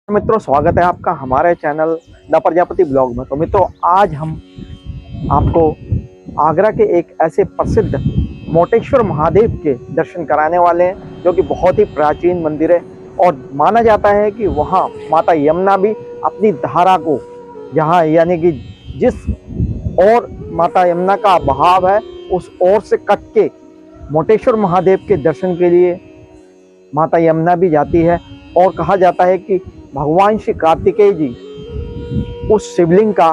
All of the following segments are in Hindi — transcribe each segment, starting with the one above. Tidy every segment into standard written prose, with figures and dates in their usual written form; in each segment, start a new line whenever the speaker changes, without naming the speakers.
मित्रों, स्वागत है आपका हमारे चैनल द प्रजापति ब्लॉग में। तो मित्रों, आज हम आपको आगरा के एक ऐसे प्रसिद्ध मोटेश्वर महादेव के दर्शन कराने वाले हैं, जो कि बहुत ही प्राचीन मंदिर है और माना जाता है कि वहाँ माता यमुना भी अपनी धारा को, जहाँ यानी कि जिस और माता यमुना का बहाव है उस ओर से कट के मोटेश्वर महादेव के दर्शन के लिए माता यमुना भी जाती है। और कहा जाता है कि भगवान श्री कार्तिकेय जी उस शिवलिंग का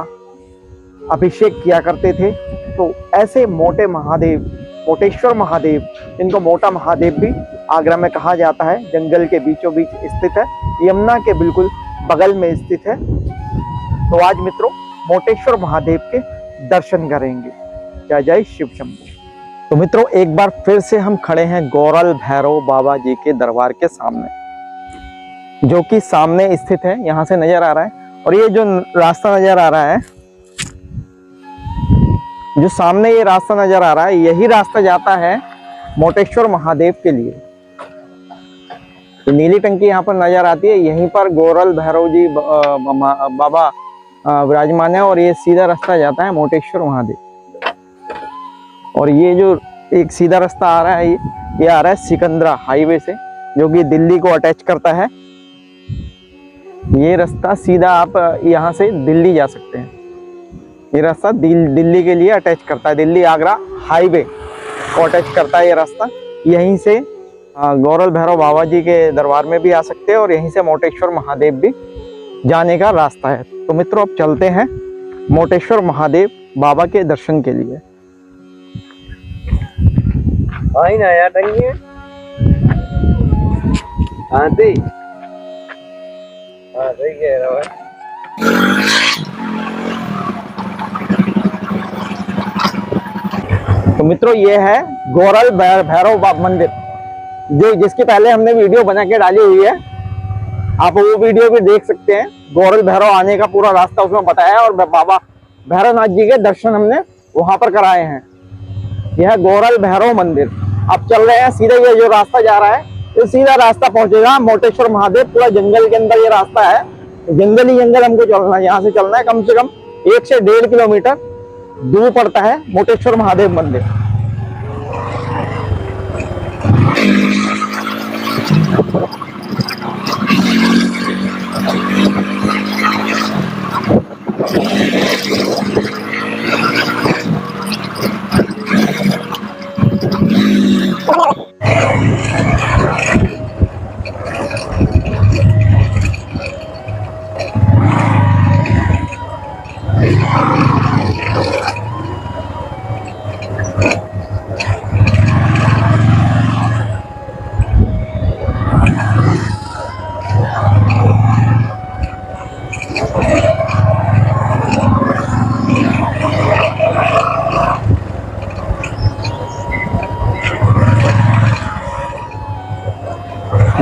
अभिषेक किया करते थे। तो ऐसे मोटे महादेव, मोटेश्वर महादेव, जिनको मोटा महादेव भी आगरा में कहा जाता है, जंगल के बीचों बीच स्थित है, यमुना के बिल्कुल बगल में स्थित है। तो आज मित्रों मोटेश्वर महादेव के दर्शन करेंगे। जय जय शिव शंभू। तो मित्रों, एक बार फिर से हम खड़े हैं गौरल भैरव बाबा जी के दरबार के सामने, जो कि सामने स्थित है, यहाँ से नजर आ रहा है। और ये जो रास्ता नजर आ रहा है, जो सामने ये रास्ता नजर आ रहा है, यही रास्ता जाता है मोटेश्वर महादेव के लिए। तो नीली टंकी यहाँ पर नजर आती है, यहीं पर गौरल भैरव जी बाबा विराजमान है और ये सीधा रास्ता जाता है मोटेश्वर महादेव। और ये जो एक सीधा रास्ता आ रहा है, ये आ रहा है सिकंदरा हाईवे से, जो कि दिल्ली को अटैच करता है। ये रास्ता सीधा आप यहाँ से दिल्ली जा सकते हैं। ये रास्ता दिल्ली के लिए अटैच करता है, दिल्ली आगरा हाईवे को अटैच करता है ये रास्ता। यहीं से गौरल भैरव बाबा जी के दरबार में भी आ सकते हैं और यहीं से मोटेश्वर महादेव भी जाने का रास्ता है। तो मित्रों, अब चलते हैं मोटेश्वर महादेव बाबा के दर्शन के लिए।
आई ना यार टंगी आती सही कह रहा है।
तो मित्रों, ये है गौरल भैरव बाबा मंदिर, जो जिसकी पहले हमने वीडियो बना के डाली हुई है, आप वो वीडियो भी देख सकते हैं। गौरल भैरव आने का पूरा रास्ता उसमें बताया है और बाबा भैरवनाथ जी के दर्शन हमने वहां पर कराए हैं। यह है गौरल भैरव मंदिर। अब चल रहे हैं सीधे, ये जो रास्ता जा रहा है ये सीधा रास्ता पहुंचेगा मोटेश्वर महादेव। पूरा जंगल के अंदर ये रास्ता है, जंगल ही जंगल हमको चलना है। यहाँ से चलना है, कम से कम 1 से 1.5 किलोमीटर दूर पड़ता है मोटेश्वर महादेव मंदिर।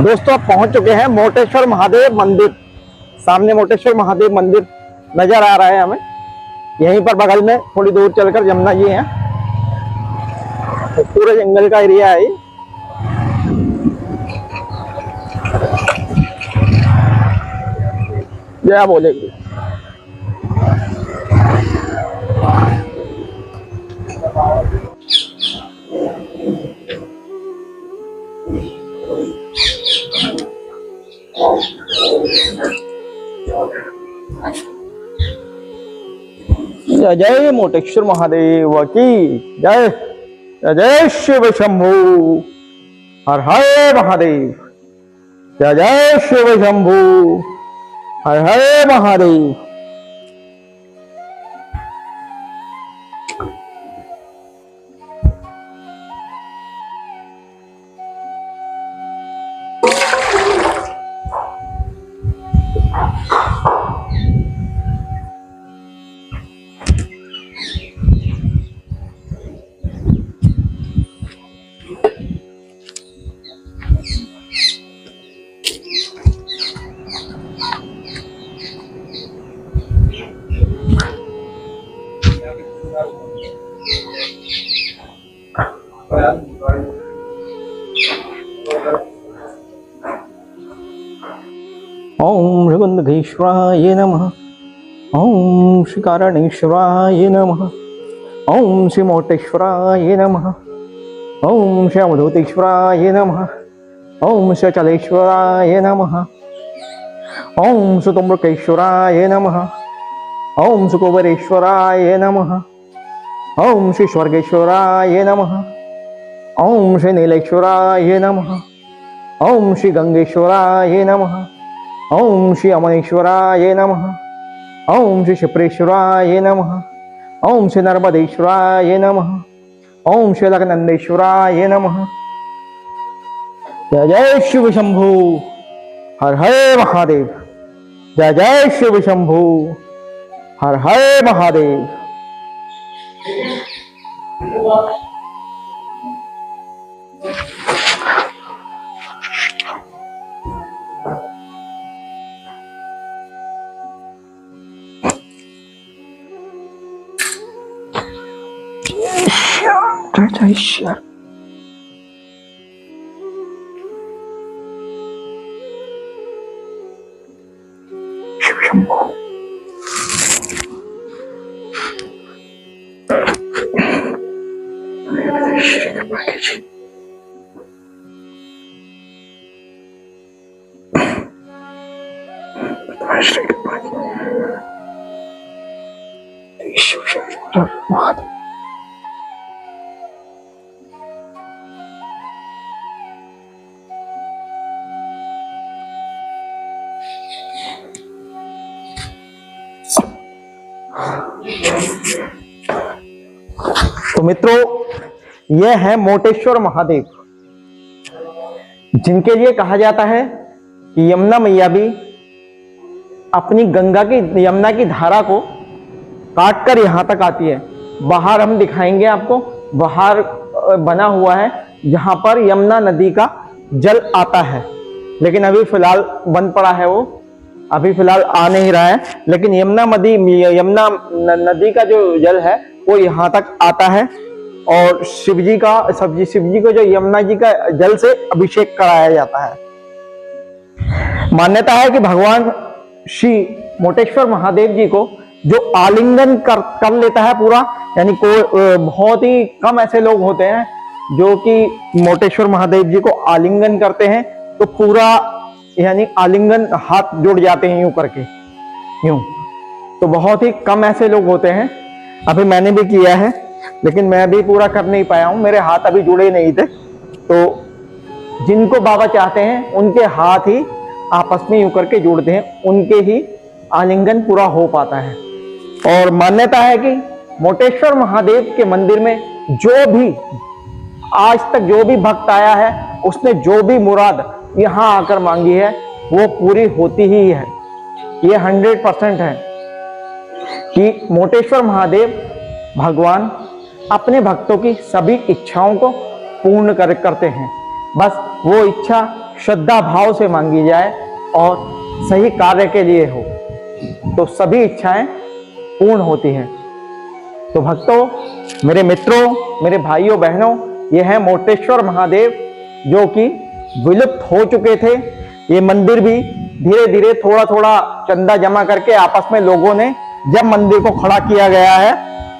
दोस्तों, अब पहुंच चुके हैं मोटेश्वर महादेव मंदिर। सामने मोटेश्वर महादेव मंदिर नजर आ रहा है हमें। यहीं पर बगल में थोड़ी दूर चलकर यमुना जी हैं। तो पूरे जंगल का एरिया है। जय बोलेगी। जय जय मोटेश्वर महादेव की जय। जय जय शिव शंभू। हर हर महादेव। जय जय शिव शंभू। हर हर महादेव। ओम गंधेश्वराय नमः। ओम श्री कारणेश्वराय नमः। ओम श्री मोटेश्वराय नमः। ओम श्री अवधूतेश्वराय नमः। ओम श्री अचलेश्वराय नमः। ओम श्री तुम्बकेश्वराय नमः। ओम श्री कुबेरेश्वराय नमः। ओम श्री स्वर्गेश्वराय नमः। ओम श्री नीलेश्वराय नमः। ओम श्री गंगेश्वराय नमः। ओम श्री अमनेश्वराय नमः। ओम श्री क्षिप्रेश्वराय नमः। ओम श्री नर्मदेश्वराय नमः। ओम श्री अलकनंदेश्वराय नमः। जय जय शिव शंभु, हर हर महादेव। जय जय शिव शंभु, हर हर महादेव। जय शिव शंभु। तो मित्रों, यह है मोटेश्वर महादेव, जिनके लिए कहा जाता है कि यमुना मैया भी अपनी गंगा की यमुना की धारा को काट कर यहां तक आती है। बाहर हम दिखाएंगे आपको, बाहर बना हुआ है जहां पर यमुना नदी का जल आता है, लेकिन अभी फिलहाल बंद पड़ा है, वो अभी फिलहाल आ नहीं रहा है। लेकिन यमुना नदी का जो जल है वो यहाँ तक आता है और शिव जी को जो यमुना जी का जल से अभिषेक कराया जाता है। मान्यता है कि भगवान श्री मोटेश्वर महादेव जी को जो आलिंगन कर लेता है पूरा, यानी बहुत ही कम ऐसे लोग होते हैं जो कि मोटेश्वर महादेव जी को आलिंगन करते हैं, तो पूरा यानी आलिंगन हाथ जुड़ जाते हैं यूं करके, यूं। तो बहुत ही कम ऐसे लोग होते हैं। अभी मैंने भी किया है, लेकिन मैं भी पूरा कर नहीं पाया हूं, मेरे हाथ अभी जुड़े नहीं थे। तो जिनको बाबा चाहते हैं उनके हाथ ही आपस में यूं करके जुड़ते हैं, उनके ही आलिंगन पूरा हो पाता है। और मान्यता है कि मोटेश्वर महादेव के मंदिर में जो भी आज तक जो भी भक्त आया है, उसने जो भी मुराद यहाँ आकर मांगी है वो पूरी होती ही है। ये 100% है कि मोटेश्वर महादेव भगवान अपने भक्तों की सभी इच्छाओं को पूर्ण करते हैं। बस वो इच्छा श्रद्धा भाव से मांगी जाए और सही कार्य के लिए हो, तो सभी इच्छाएं पूर्ण होती हैं। तो भक्तों, मेरे मित्रों, मेरे भाइयों बहनों, ये है मोटेश्वर महादेव जो कि विलुप्त हो चुके थे। ये मंदिर भी धीरे धीरे थोड़ा थोड़ा चंदा जमा करके आपस में लोगों ने जब मंदिर को खड़ा किया गया है,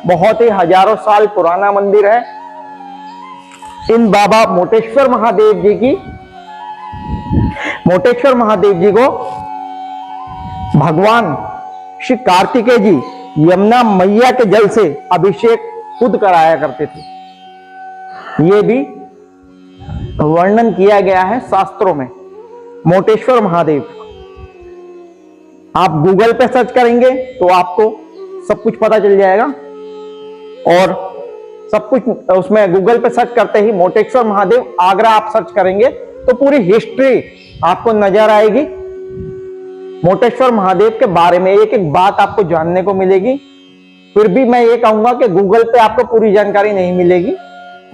बहुत ही हजारों साल पुराना मंदिर है। इन बाबा मोटेश्वर महादेव जी को भगवान श्री कार्तिकेय जी यमुना मैया के जल से अभिषेक खुद कराया करते थे। ये भी वर्णन किया गया है शास्त्रों में। मोटेश्वर महादेव, आप गूगल पे सर्च करेंगे तो आपको सब कुछ पता चल जाएगा, और सब कुछ उसमें गूगल पे सर्च करते ही मोटेश्वर महादेव आगरा आप सर्च करेंगे तो पूरी हिस्ट्री आपको नजर आएगी। मोटेश्वर महादेव के बारे में एक एक बात आपको जानने को मिलेगी। फिर भी मैं ये कहूंगा कि गूगल पे आपको पूरी जानकारी नहीं मिलेगी।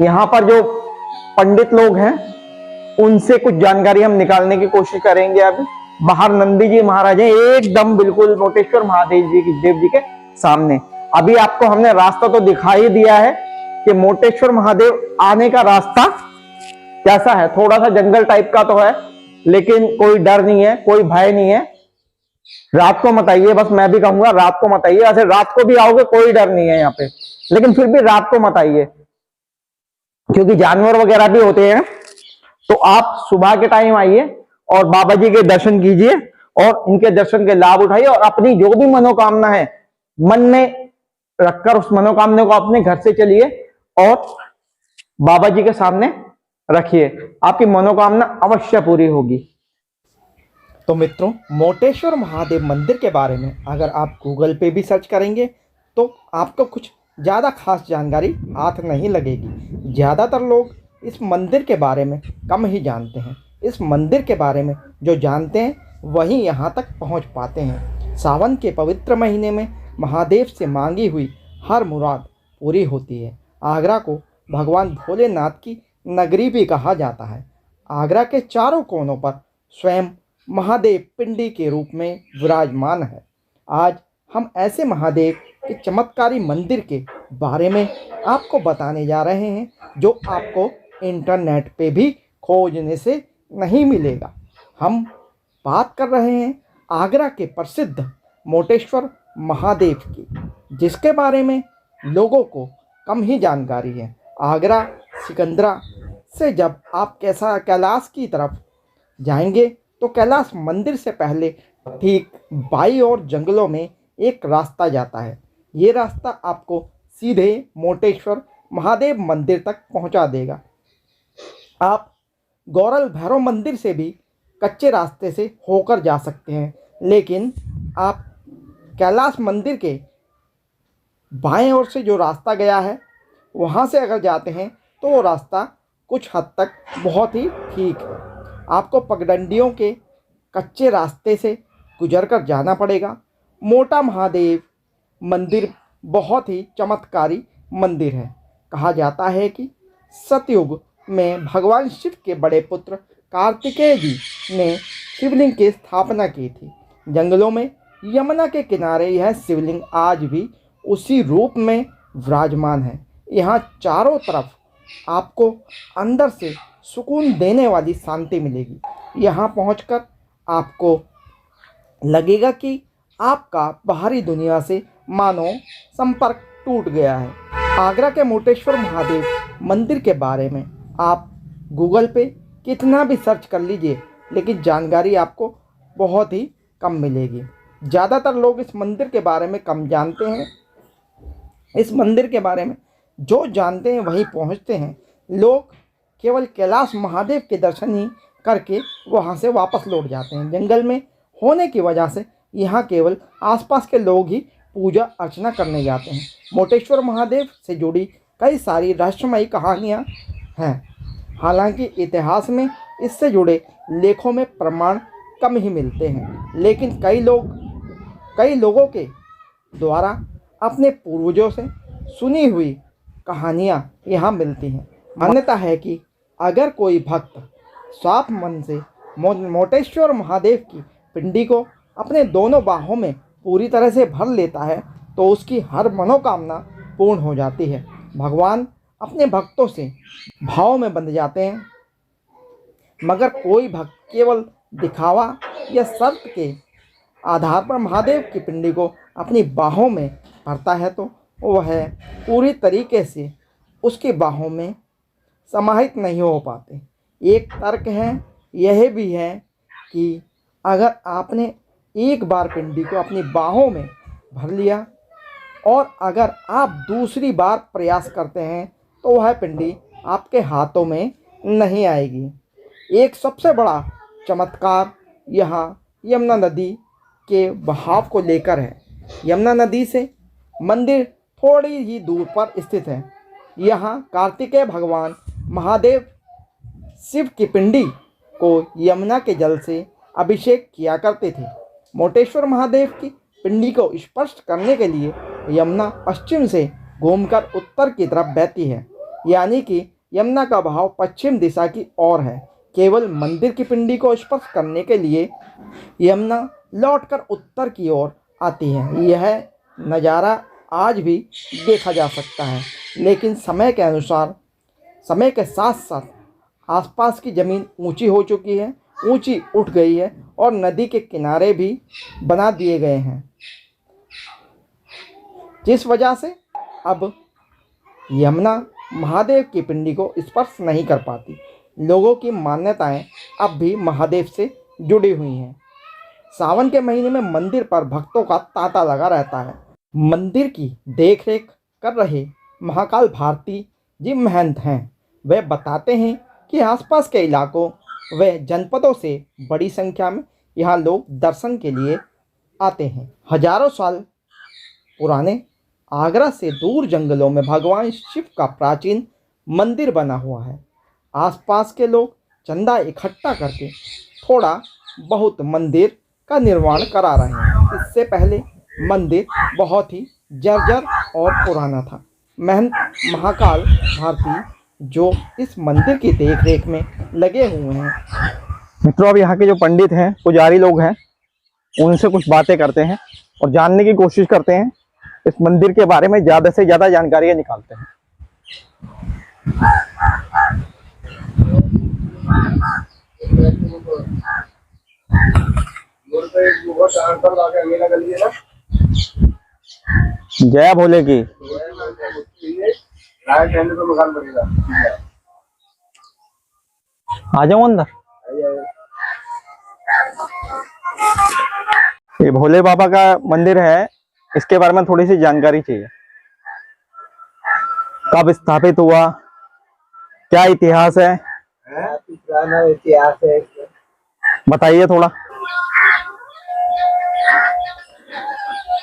यहाँ पर जो पंडित लोग हैं उनसे कुछ जानकारी हम निकालने की कोशिश करेंगे। अभी बाहर नंदी जी महाराज हैं, एकदम बिल्कुल मोटेश्वर महादेव जी के सामने। अभी आपको हमने रास्ता तो दिखा ही दिया है कि मोटेश्वर महादेव आने का रास्ता कैसा है। थोड़ा सा जंगल टाइप का तो है, लेकिन कोई डर नहीं है, कोई भय नहीं है। रात को मत आइए, बस मैं भी कहूंगा रात को मत आइए। ऐसे रात को भी आओगे कोई डर नहीं है यहाँ पे, लेकिन फिर भी रात को मत आइए क्योंकि जानवर वगैरह भी होते हैं। तो आप सुबह के टाइम आइए और बाबा जी के दर्शन कीजिए और इनके दर्शन के लाभ उठाइए और अपनी जो भी मनोकामना है मन में रखकर उस मनोकामना को अपने घर से चलिए और बाबा जी के सामने रखिए, आपकी मनोकामना अवश्य पूरी होगी। तो मित्रों, मोटेश्वर महादेव मंदिर के बारे में अगर आप गूगल पे भी सर्च करेंगे तो आपको कुछ ज़्यादा खास जानकारी हाथ नहीं लगेगी। ज़्यादातर लोग इस मंदिर के बारे में कम ही जानते हैं। इस मंदिर के बारे में जो जानते हैं वही यहाँ तक पहुँच पाते हैं। सावन के पवित्र महीने में महादेव से मांगी हुई हर मुराद पूरी होती है। आगरा को भगवान भोलेनाथ की नगरी भी कहा जाता है। आगरा के चारों कोनों पर स्वयं महादेव पिंडी के रूप में विराजमान है। आज हम ऐसे महादेव के चमत्कारी मंदिर के बारे में आपको बताने जा रहे हैं जो आपको इंटरनेट पे भी खोजने से नहीं मिलेगा। हम बात कर रहे हैं आगरा के प्रसिद्ध मोटेश्वर महादेव की, जिसके बारे में लोगों को कम ही जानकारी है। आगरा सिकंदरा से जब आप कैलाश की तरफ जाएंगे तो कैलाश मंदिर से पहले ठीक बाईं ओर जंगलों में एक रास्ता जाता है। ये रास्ता आपको सीधे मोटेश्वर महादेव मंदिर तक पहुंचा देगा। आप गौरल भैरव मंदिर से भी कच्चे रास्ते से होकर जा सकते हैं, लेकिन आप कैलाश मंदिर के बाएं ओर से जो रास्ता गया है वहाँ से अगर जाते हैं तो वो रास्ता कुछ हद तक बहुत ही ठीक है। आपको पगडंडियों के कच्चे रास्ते से गुजरकर जाना पड़ेगा। मोटा महादेव मंदिर बहुत ही चमत्कारी मंदिर है। कहा जाता है कि सतयुग में भगवान शिव के बड़े पुत्र कार्तिकेय जी ने शिवलिंग की स्थापना की थी। जंगलों में यमुना के किनारे यह शिवलिंग आज भी उसी रूप में विराजमान है। यहाँ चारों तरफ आपको अंदर से सुकून देने वाली शांति मिलेगी। यहाँ पहुंचकर आपको लगेगा कि आपका बाहरी दुनिया से मानो संपर्क टूट गया है। आगरा के मोटेश्वर महादेव मंदिर के बारे में आप गूगल पे कितना भी सर्च कर लीजिए, लेकिन जानकारी आपको बहुत ही कम मिलेगी। ज़्यादातर लोग इस मंदिर के बारे में कम जानते हैं। इस मंदिर के बारे में जो जानते हैं वहीं पहुंचते हैं। लोग केवल कैलाश महादेव के दर्शन ही करके वहां से वापस लौट जाते हैं। जंगल में होने की वजह से यहाँ केवल आसपास के लोग ही पूजा अर्चना करने जाते हैं। मोटेश्वर महादेव से जुड़ी कई सारी रहस्यमयी कहानियाँ हैं। हालांकि इतिहास में इससे जुड़े लेखों में प्रमाण कम ही मिलते हैं, लेकिन कई लोगों के द्वारा अपने पूर्वजों से सुनी हुई कहानियाँ यहाँ मिलती हैं। मान्यता है कि अगर कोई भक्त साफ मन से मोटेश्वर महादेव की पिंडी को अपने दोनों बाहों में पूरी तरह से भर लेता है तो उसकी हर मनोकामना पूर्ण हो जाती है। भगवान अपने भक्तों से भाव में बंध जाते हैं, मगर कोई भक्त केवल दिखावा या शर्त के आधार पर महादेव की पिंडी को अपनी बाहों में भरता है तो वह पूरी तरीके से उसकी बाहों में समाहित नहीं हो पाते। एक तर्क है, यह भी है कि अगर आपने एक बार पिंडी को अपनी बाहों में भर लिया और अगर आप दूसरी बार प्रयास करते हैं तो वह पिंडी आपके हाथों में नहीं आएगी। एक सबसे बड़ा चमत्कार यहाँ यमुना नदी के बहाव को लेकर है। यमुना नदी से मंदिर थोड़ी ही दूर पर स्थित है। यहाँ कार्तिकेय भगवान महादेव शिव की पिंडी को यमुना के जल से अभिषेक किया करते थे। मोटेश्वर महादेव की पिंडी को स्पर्श करने के लिए यमुना पश्चिम से घूमकर उत्तर की तरफ बहती है, यानी कि यमुना का बहाव पश्चिम दिशा की ओर है। केवल मंदिर की पिंडी को स्पर्श करने के लिए यमुना लौटकर उत्तर की ओर आती है। यह नज़ारा आज भी देखा जा सकता है, लेकिन समय के साथ साथ आसपास की ज़मीन ऊंची हो चुकी है ऊंची उठ गई है और नदी के किनारे भी बना दिए गए हैं, जिस वजह से अब यमुना महादेव की पिंडी को स्पर्श नहीं कर पाती। लोगों की मान्यताएं अब भी महादेव से जुड़ी हुई हैं। सावन के महीने में मंदिर पर भक्तों का तांता लगा रहता है। मंदिर की देखरेख कर रहे महाकाल भारती जी महंत हैं। वे बताते हैं कि आसपास के इलाकों व जनपदों से बड़ी संख्या में यहाँ लोग दर्शन के लिए आते हैं। हजारों साल पुराने आगरा से दूर जंगलों में भगवान शिव का प्राचीन मंदिर बना हुआ है। आसपास के लोग चंदा इकट्ठा करके थोड़ा बहुत मंदिर का निर्माण करा रहे हैं। इससे पहले मंदिर बहुत ही जर्जर और पुराना था। महंत महाकाल भारती जो इस मंदिर की देखरेख में लगे हुए हैं। मित्रों, अब यहाँ के जो पंडित हैं, पुजारी लोग हैं, उनसे कुछ बातें करते हैं और जानने की कोशिश करते हैं। इस मंदिर के बारे में ज़्यादा से ज़्यादा जानकारियाँ निकालते हैं। जय भोले की। आ जाओ अंदर। ये भोले बाबा का मंदिर है, इसके बारे में थोड़ी सी जानकारी चाहिए। कब स्थापित हुआ, क्या इतिहास है,
पुराना इतिहास है,
बताइए थोड़ा।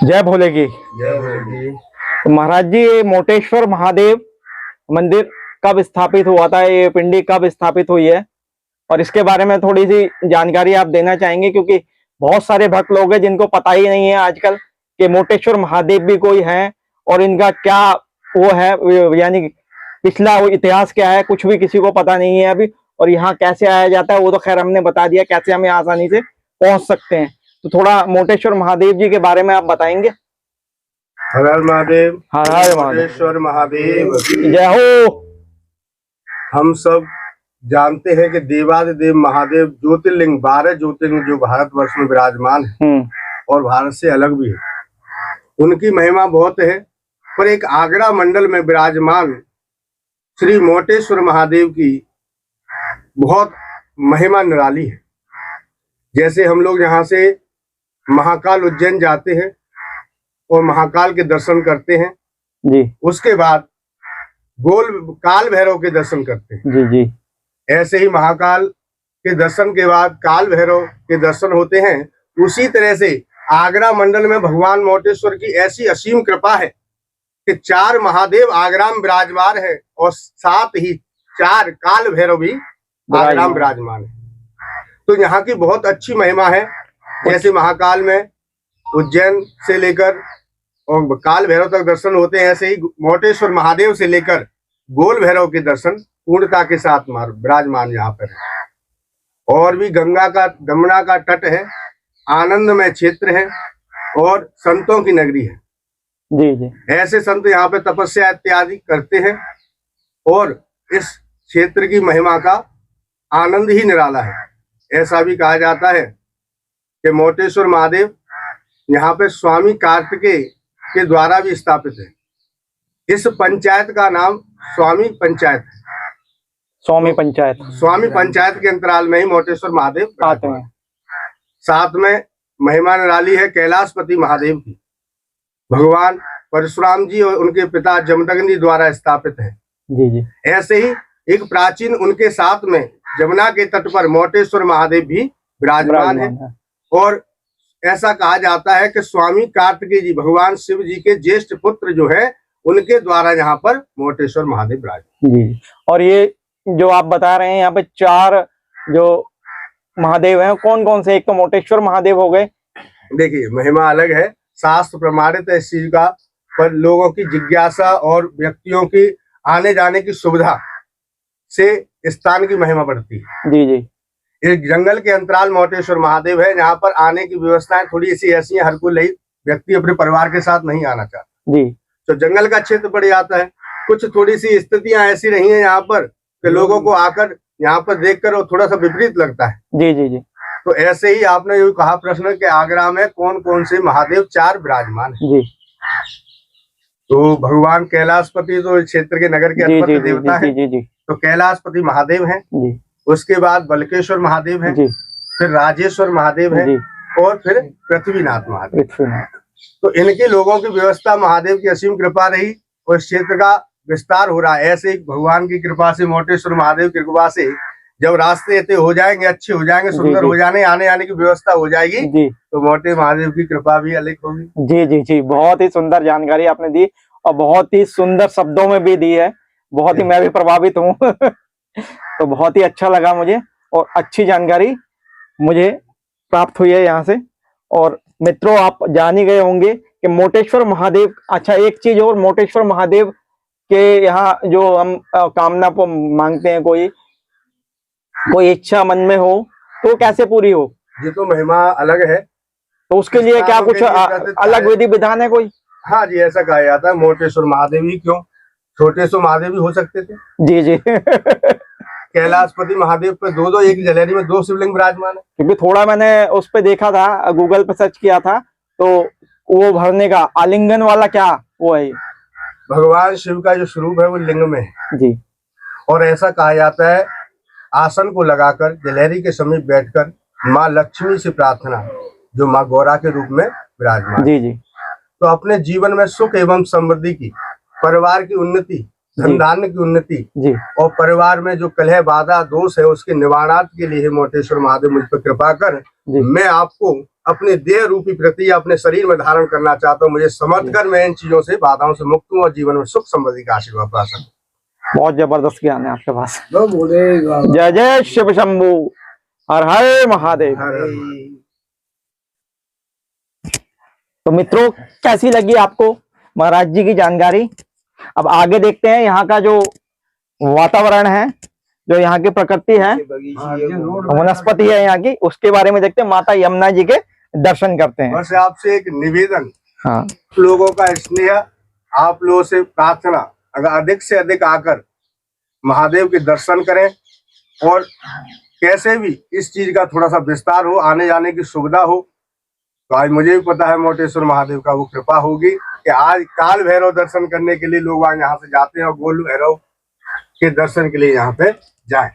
जय भोले की। तो महाराज जी, ये मोटेश्वर महादेव मंदिर कब स्थापित हुआ था, ये पिंडी कब स्थापित हुई है, और इसके बारे में थोड़ी सी जानकारी आप देना चाहेंगे? क्योंकि बहुत सारे भक्त लोग हैं जिनको पता ही नहीं है आजकल कि मोटेश्वर महादेव भी कोई है और इनका क्या वो है, यानी पिछला वो इतिहास क्या है, कुछ भी किसी को पता नहीं है अभी। और यहाँ कैसे आया जाता है वो तो खैर हमने बता दिया, कैसे हमें आसानी से पहुंच सकते हैं। तो थोड़ा मोटेश्वर महादेव जी के बारे में आप बताएंगे।
हर हर महादेव।
हर हर महादेव।
मोटेश्वर महादेव
जय हो।
हम सब जानते हैं कि देवादिदेव महादेव ज्योतिर्लिंग 12 ज्योतिर्लिंग जो भारतवर्ष में विराजमान है और भारत से अलग भी है, उनकी महिमा बहुत है। पर एक आगरा मंडल में विराजमान श्री मोटेश्वर महादेव की बहुत महिमा निराली है। जैसे हम लोग यहाँ से महाकाल उज्जैन जाते हैं और महाकाल के दर्शन करते हैं
जी,
उसके बाद गोल काल भैरव के दर्शन करते हैं
जी जी।
ऐसे ही महाकाल के दर्शन के बाद काल भैरव के दर्शन होते हैं। उसी तरह से आगरा मंडल में भगवान मोटेश्वर की ऐसी असीम कृपा है कि 4 महादेव आगरा में विराजमान है और साथ ही 4 काल भैरव भी आगरा में विराजमान है। तो यहाँ की बहुत अच्छी महिमा है। जैसे महाकाल में उज्जैन से लेकर और काल भैरव तक दर्शन होते हैं, ऐसे ही मोटेश्वर महादेव से लेकर गोल भैरव के दर्शन पूर्णता के साथ विराजमान यहाँ पर है। और भी गंगा का दमना का तट है, आनंदमय क्षेत्र है और संतों की नगरी है।
जी जी।
ऐसे संत यहाँ पे तपस्या इत्यादि करते हैं और इस क्षेत्र की महिमा का आनंद ही निराला है। ऐसा भी कहा जाता है कि मोटेश्वर महादेव यहाँ पे स्वामी कार्तिकेय के द्वारा भी स्थापित है। इस पंचायत का नाम स्वामी पंचायत है।
स्वामी पंचायत।
स्वामी पंचायत के अंतराल में ही मोटेश्वर महादेव
आते हैं।
साथ में महिमा निराली है कैलाशपति महादेव की। भगवान परशुराम जी और उनके पिता जमदग्नि द्वारा स्थापित है।
जी जी।
ऐसे ही एक प्राचीन उनके साथ में जमुना के तट पर मोटेश्वर महादेव भी विराजमान है। और ऐसा कहा जाता है कि स्वामी कार्तिकेय जी भगवान शिव जी के ज्येष्ठ पुत्र जो है उनके द्वारा यहाँ पर मोटेश्वर महादेव विराजमान।
जी। और ये जो आप बता रहे हैं यहाँ पे 4 जो महादेव हैं, कौन कौन से? एक तो मोटेश्वर महादेव हो गए।
देखिए महिमा अलग है, शास्त्र प्रमाणित है इस चीज का, पर लोगों की जिज्ञासा और व्यक्तियों की आने जाने की सुविधा से स्थान की महिमा बढ़ती है।
जी जी।
एक जंगल के अंतराल मोटेश्वर महादेव है, यहाँ पर आने की व्यवस्थाएं थोड़ी ऐसी हैं, हर कोई व्यक्ति अपने परिवार के साथ नहीं आना चाहता।
जी।
तो जंगल का क्षेत्र पड़ जाता है। कुछ थोड़ी सी स्थितियां ऐसी रही हैं यहाँ पर कि लोगों को आकर यहाँ पर देखकर वो थोड़ा सा विपरीत लगता है।
जी जी जी
तो ऐसे ही आपने जो कहा प्रश्न कि आगरा में कौन कौन से महादेव चार विराजमान है,
जी
तो भगवान कैलाशपति तो इस क्षेत्र के नगर के
जी
अधिपति
जी जी
देवता
जी
है,
जी जी
तो कैलाशपति महादेव हैं।
जी
उसके बाद बलकेश्वर महादेव हैं,
जी
फिर राजेश्वर महादेव हैं
जी
और फिर पृथ्वीनाथ महादेव।
पृथ्वीनाथ।
तो इनके लोगों की व्यवस्था महादेव की असीम कृपा रही और इस क्षेत्र का विस्तार हो रहा है। ऐसे ही भगवान की कृपा से, मोटेश्वर महादेव की कृपा से जब रास्ते इतने हो जाएंगे, अच्छे हो जाएंगे, सुंदर
जी।
हो जाने, आने आने की व्यवस्था हो जाएगी,
जी
तो मोटे महादेव की कृपा भी अलग होगी।
जी जी जी बहुत ही सुंदर जानकारी आपने दी और बहुत ही सुंदर शब्दों में भी दी है। बहुत ही मैं भी प्रभावित हूँ तो बहुत ही अच्छा लगा मुझे और अच्छी जानकारी मुझे प्राप्त हुई है यहाँ से। और मित्रों, आप जान ही गए होंगे कि मोटेश्वर महादेव, अच्छा एक चीज और, मोटेश्वर महादेव के यहाँ जो हम कामना को मांगते हैं, कोई इच्छा मन में हो तो कैसे पूरी हो,
ये तो महिमा अलग है।
तो उसके लिए क्या कुछ अलग विधि विधान है कोई?
हाँ जी, ऐसा कहा जाता है मोटेश्वर महादेव ही क्यों, छोटेश्वर महादेव भी हो सकते थे।
जी जी
कैलाशपति महादेव पे दो एक जलेरी में 2 शिवलिंग विराजमान है।
क्योंकि थोड़ा मैंने उस पे देखा था, गूगल पे सर्च किया था, तो वो भरने का आलिंगन वाला क्या वो है?
भगवान शिव का जो स्वरूप है वो लिंग में है
जी।
और ऐसा कहा जाता है आसन को लगाकर जलेरी के समीप बैठकर माँ लक्ष्मी से प्रार्थना, जो माँ गौरा के रूप में विराजमान।
जी जी।
तो अपने जीवन में सुख एवं समृद्धि की, परिवार की उन्नति, धन धान्य की उन्नति
जी
और परिवार में जो कलह बाधा दोष है उसके निवारणार्थ के लिए मोटेश्वर महादेव मुझ पर कृपा कर मैं आपको अपने देह रूपी प्रति अपने शरीर में धारण करना चाहता हूँ। मुझे समर्थ कर मैं इन चीजों से, बाधाओं से मुक्त हूँ और जीवन में सुख समृद्धि का आशीर्वाद पा सकूं।
बहुत जबरदस्त ज्ञान है आपके पास। जय जय शिव शंभू, हर हर महादेव। तो मित्रों, कैसी लगी आपको महाराज जी की जानकारी? अब आगे देखते हैं यहाँ का जो वातावरण है, जो यहाँ की प्रकृति है, वनस्पति है यहाँ की, उसके बारे में देखते हैं। माता यमुना जी के दर्शन करते हैं।
बस आपसे एक निवेदन,
हाँ,
लोगों का स्नेह, आप लोगों से प्रार्थना, अगर अधिक से अधिक आकर महादेव के दर्शन करें और कैसे भी इस चीज का थोड़ा सा विस्तार हो, आने जाने की सुविधा हो, तो आज मुझे भी पता है मोटेश्वर महादेव का वो कृपा होगी कि आज काल भैरव दर्शन करने के लिए लोग आज यहाँ से जाते हैं और गोल भैरव के दर्शन के लिए यहाँ पे जाएं।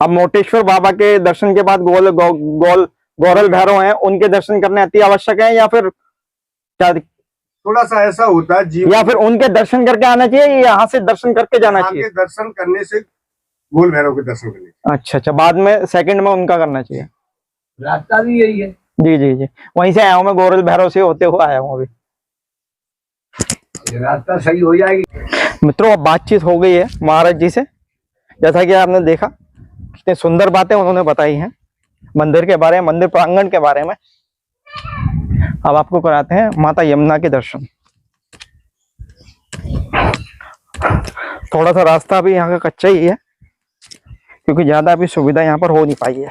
अब मोटेश्वर बाबा के दर्शन के बाद गौरल भैरव हैं, उनके दर्शन करने अति आवश्यक है या फिर क्या?
थोड़ा सा ऐसा होता है जीवन, या
फिर उनके दर्शन करके आना चाहिए, यहाँ से दर्शन करके जाना चाहिए?
दर्शन करने से गोल भैरव के दर्शन करने। अच्छा
अच्छा, बाद में सेकंड में उनका करना चाहिए।
रास्ता भी यही है।
जी जी जी, वहीं से आया हूँ मैं, गौरल भैरव से होते हुए आया हूँ अभी।
रास्ता सही हो जाएगी।
मित्रों, अब बातचीत हो गई है महाराज जी से। जैसा कि आपने देखा, कितनी सुंदर बातें उन्होंने बताई हैं मंदिर के बारे में, मंदिर प्रांगण के बारे में। अब आपको कराते हैं माता यमुना के दर्शन। थोड़ा सा रास्ता भी यहाँ का कच्चा ही है, क्योंकि ज्यादा भी सुविधा यहाँ पर हो नहीं पाई है।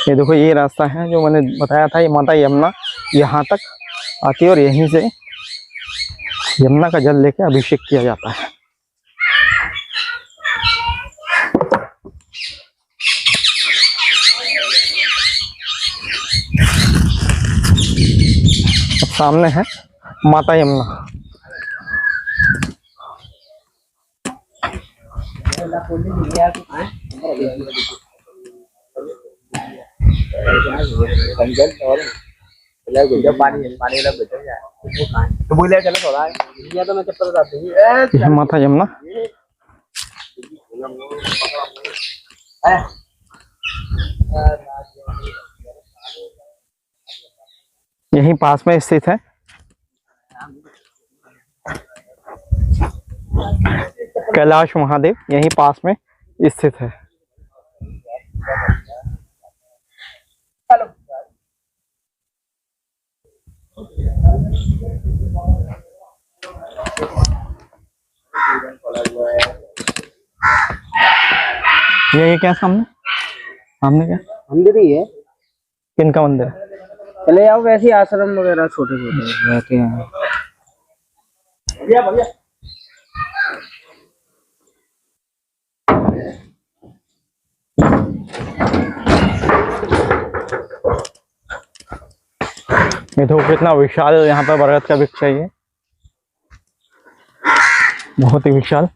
ये देखो, ये रास्ता है जो मैंने बताया था, ये माता यमुना यहाँ तक आती है और यहीं से यमुना का जल लेके अभिषेक किया जाता है। अब सामने है माता यमुना। माता यमुना यहीं पास में स्थित है। कैलाश महादेव यहीं पास में स्थित है। ये क्या सामने सामने क्या
मंदिर ही है।
किनका मंदिर है?
चले आओ, वैसे ही आश्रम वगैरह छोटे छोटे रहते हैं।
ये तो कितना विशाल यहाँ पर बरगद का वृक्ष है, ये बहुत ही विशाल।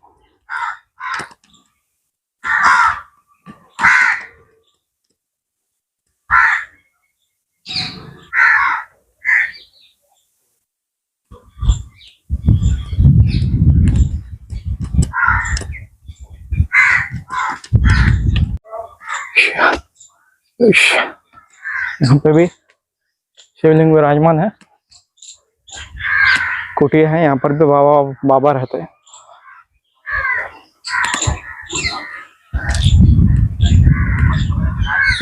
यहाँ पे भी शिवलिंग विराजमान है, कुटिया है, यहाँ पर भी बाबा रहते हैं।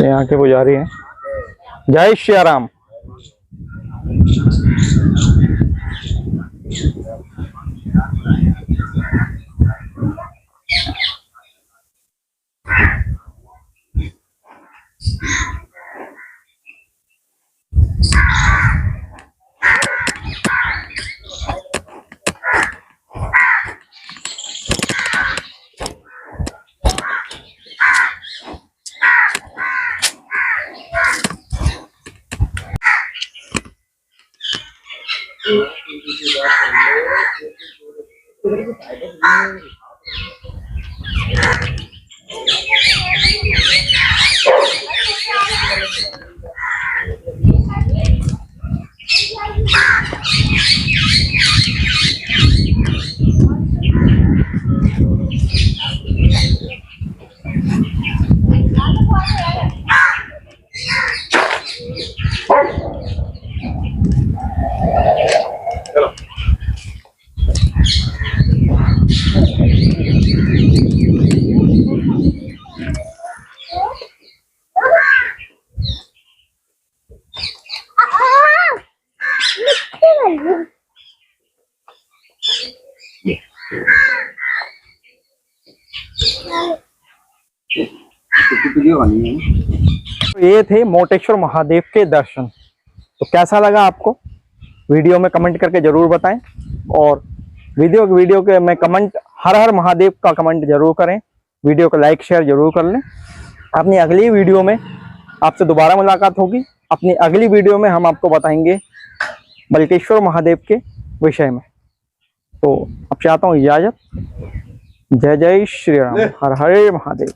यहाँ के पुजारी हैं। जय श्री राम। तो ये थे मोटेश्वर महादेव के दर्शन। तो कैसा लगा आपको, वीडियो में कमेंट करके जरूर बताएं। और वीडियो के में कमेंट हर हर महादेव का कमेंट जरूर करें। वीडियो को लाइक शेयर जरूर कर लें। अपनी अगली वीडियो में आपसे दोबारा मुलाकात होगी। अपनी अगली वीडियो में हम आपको बताएंगे बल्केश्वर महादेव के विषय में। तो अब चाहता हूँ इजाजत। जय जय श्री राम। हर हर महादेव।